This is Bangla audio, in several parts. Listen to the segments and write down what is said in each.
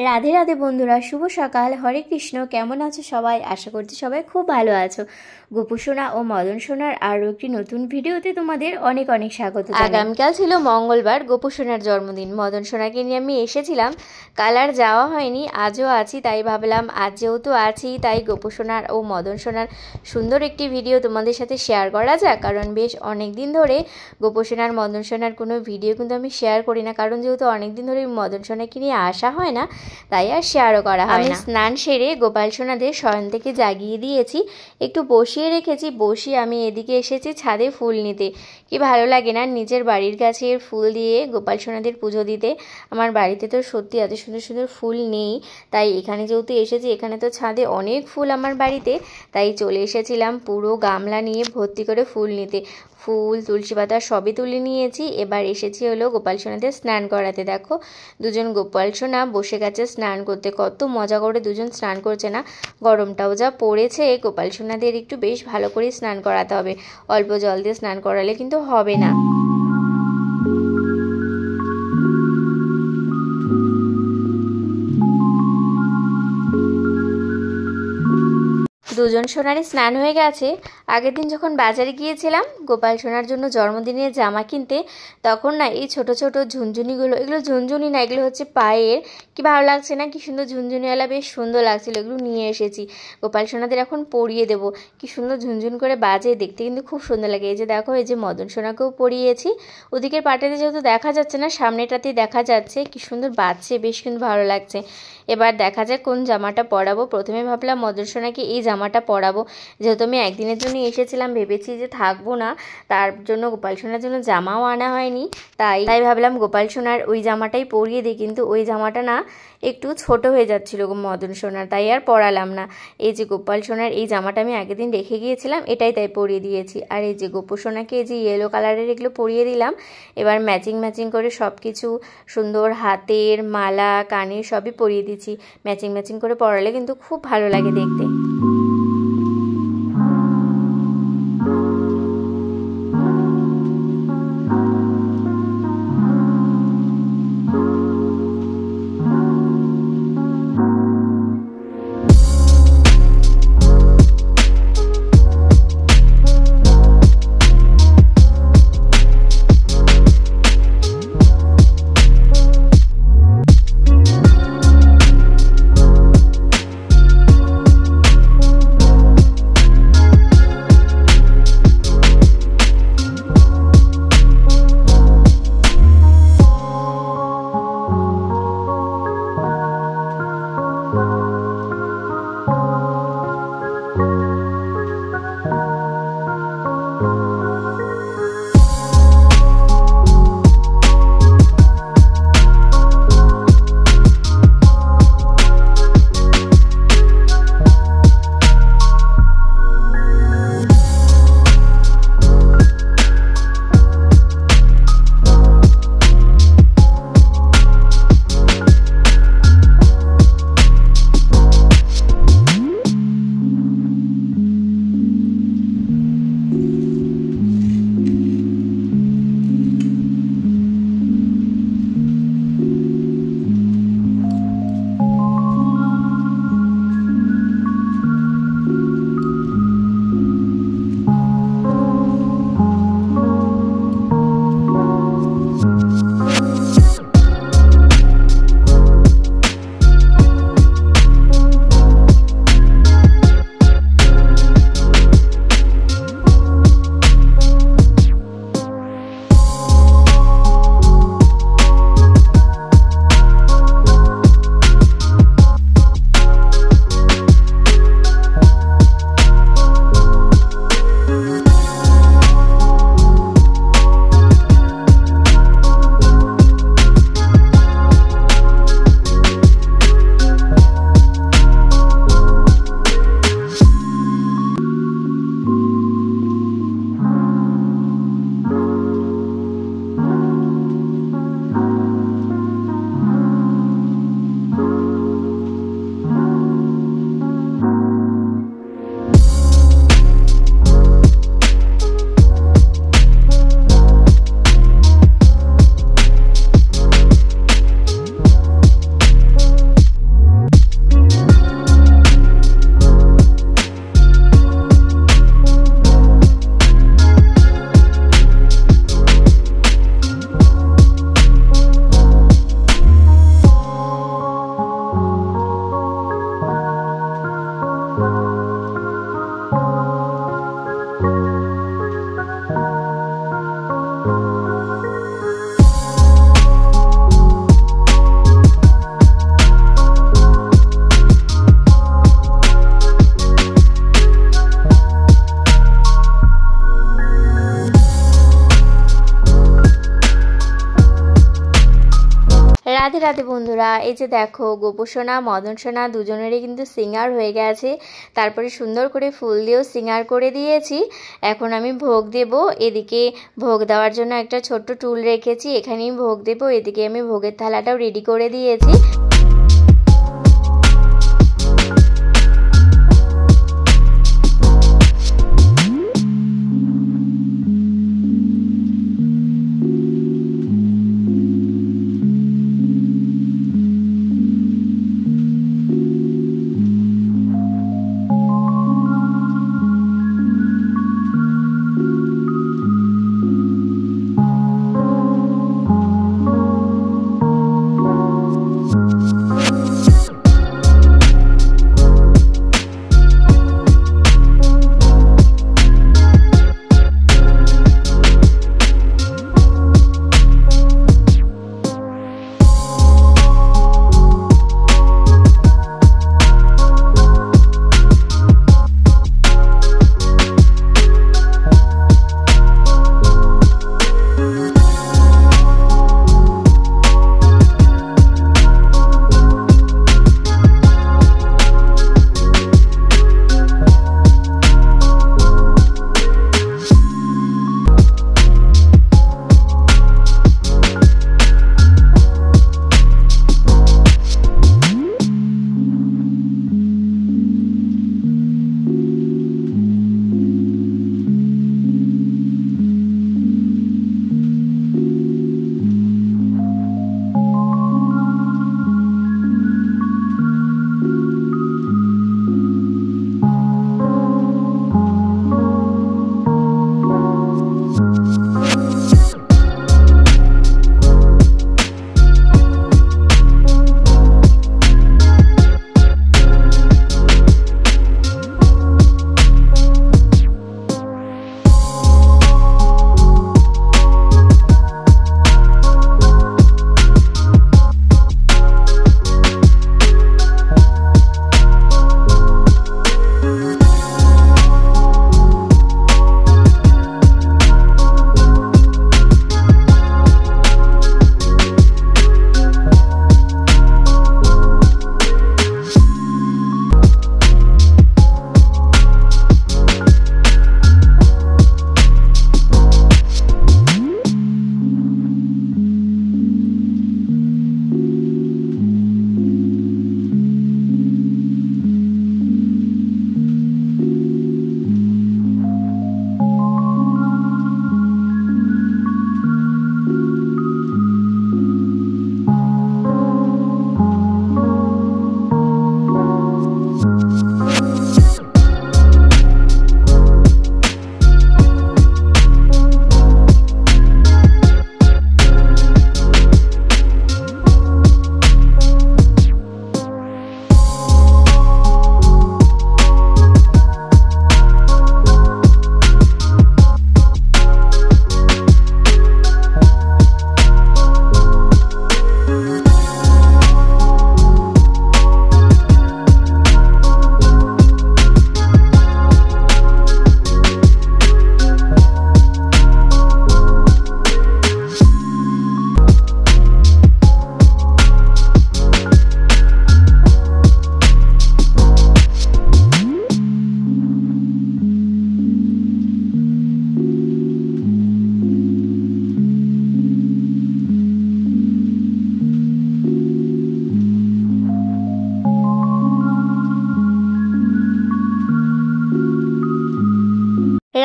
রাধে রাধে বন্ধুরা, শুভ সকাল। হরে কৃষ্ণ। কেমন আছো সবাই? আশা করছি সবাই খুব ভালো আছো। গোপু সোনা ও মদন সোনার আরও একটি নতুন ভিডিওতে তোমাদের অনেক অনেক স্বাগত। আগামীকাল ছিল মঙ্গলবার, গোপু সোনার জন্মদিন। মদন সোনাকে নিয়ে আমি এসেছিলাম, কাল আর যাওয়া হয়নি, আজও আছি, তাই ভাবলাম আজ যেহেতু আছি তাই গোপু সোনার ও মদন সোনার সুন্দর একটি ভিডিও তোমাদের সাথে শেয়ার করা যাক। কারণ বেশ অনেক দিন ধরে গোপু সোনার মদন সোনার কোনো ভিডিও কিন্তু আমি শেয়ার করি না, কারণ যেহেতু অনেক দিন ধরে মদন সোনাকে নিয়ে আসা হয় না, তাই আর শেয়ারও করা হয় না। স্নান সেরে গোপাল সোনাদের শয়ন থেকে জাগিয়ে দিয়েছি, একটু বসিয়ে রেখেছি। বসিয়ে আমি এদিকে এসেছি ছাদে ফুল নিতে। কি ভালো লাগে না নিজের বাড়ির গাছের ফুল দিয়ে গোপাল সোনাদের পুজো দিতে। আমার বাড়িতে তো সত্যি এত সুন্দর সুন্দর ফুল নেই, তাই এখানে যেহেতু এসেছি, এখানে তো ছাদে অনেক ফুল আমার বাড়িতে, তাই চলে এসেছিলাম পুরো গামলা নিয়ে ভর্তি করে ফুল নিতে। ফুল, তুলসী পাতা সবই তুলে নিয়েছি। এবার এসেছি হলো গোপাল সোনাদের স্নান করাতে। দেখো দুজন গোপাল সোনা বসে গেছে স্নান করতে, কত মজা করে দুজন স্নান করছে না। গরমটাও যা পড়েছে, গোপাল সোনাদের একটু বেশ ভালো করে স্নান করাতে হবে। অল্প জল দিয়ে স্নান করালে কিন্তু হবে না। দুজন সোনারই স্নান হয়ে গেছে। আগের দিন যখন বাজারে গিয়েছিলাম গোপাল সোনার জন্য জন্মদিনের জামা কিনতে, তখন না এই ছোট ছোট ঝুনঝুনিগুলো, এগুলো ঝুনঝুনি না, এগুলো হচ্ছে পায়ের, কি ভালো লাগছে না, কি সুন্দর ঝুনঝুনিওয়ালা, বেশ সুন্দর লাগছিল। এগুলো নিয়ে এসেছি, গোপাল সোনাদের এখন পরিয়ে দেবো। কি সুন্দর ঝুনঝুন করে বাজে, দেখতে কিন্তু খুব সুন্দর লাগে। এই যে দেখো, এই যে মদন সোনাকেও পরিয়েছি। ওদিকের পাটাতে যেহেতু দেখা যাচ্ছে না, সামনেটাতেই দেখা যাচ্ছে, কি সুন্দর বাজছে, বেশ কিন্তু ভালো লাগছে। এবার দেখা যাক কোন জামাটা পরাবো। প্রথমে ভাবলাম মদন সোনাকে এই জামাটা পরাবো, যেহেতু আমি একদিনের জন্য এসেছিলাম, ভেবেছি যে থাকবো না, তার জন্য গোপাল সোনার জন্য জামাও আনা হয়নি, তাই ভাবলাম গোপাল সোনার ওই জামাটাই পরিয়ে দিই। কিন্তু ওই জামাটা না একটু ছোট হয়ে যাচ্ছিল মদন সোনার, তাই আর পরালাম না। এই যে গোপাল সোনার এই জামাটা আমি আগের দিন রেখে গিয়েছিলাম, এটাই তাই পরিয়ে দিয়েছি। আর এই যে গোপু সোনাকে এই যে ইয়েলো কালারের এগুলো পরিয়ে দিলাম। এবার ম্যাচিং ম্যাচিং করে সব কিছু সুন্দর হাতের মালা, কানের সবই পরিয়ে দিচ্ছি। ম্যাচিং ম্যাচিং করে পরালে কিন্তু খুব ভালো লাগে দেখতে। রাধে রাধে বন্ধুরা, এই যে দেখো গোপুসোনা মদন সোনা দুজনেরই কিন্তু সিঙ্গার হয়ে গেছে। তারপরে সুন্দর করে ফুল দিয়েও সিঙ্গার করে দিয়েছি। এখন আমি ভোগ দেব। এদিকে ভোগ দেওয়ার জন্য একটা ছোট্ট টুল রেখেছি, এখানেই ভোগ দেব। এদিকে আমি ভোগের থালাটাও রেডি করে দিয়েছি।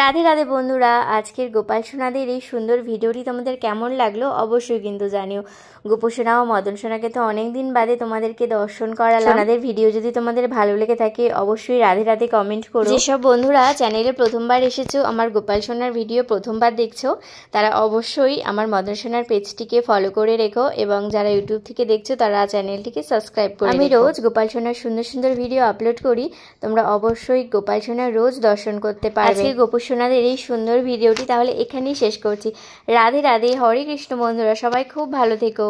রাধে রাধে বন্ধুরা, আজকের গোপাল সোনাদের এই সুন্দর ভিডিওটি তোমাদের কেমন লাগলো অবশ্যই কিন্তু জানিও। গোপুসোনা ও মদন সোনাকে তো অনেক দিন বাদে তোমাদেরকে দর্শন করালাম। সোনাদের ভিডিও যদি তোমাদের ভালো লেগে থাকে অবশ্যই রাধে রাধে কমেন্ট করো। যেসব বন্ধুরা চ্যানেলে প্রথমবার এসেছো, আমার গোপাল সোনার ভিডিও প্রথমবার দেখছো, তারা অবশ্যই আমার মদন সোনার পেজটিকে ফলো করে রেখো এবং যারা ইউটিউব থেকে দেখছো তারা চ্যানেলটিকে সাবস্ক্রাইব করে রেখো। আমি রোজ গোপাল সোনার সুন্দর সুন্দর ভিডিও আপলোড করি, তোমরা অবশ্যই গোপাল সোনার রোজ দর্শন করতে পারবে। আজকে গোপুসোনাদের এই সুন্দর ভিডিওটি তাহলে এখানেই শেষ করছি। রাধে রাধে, হরে কৃষ্ণ বন্ধুরা, সবাই খুব ভালো থেকো।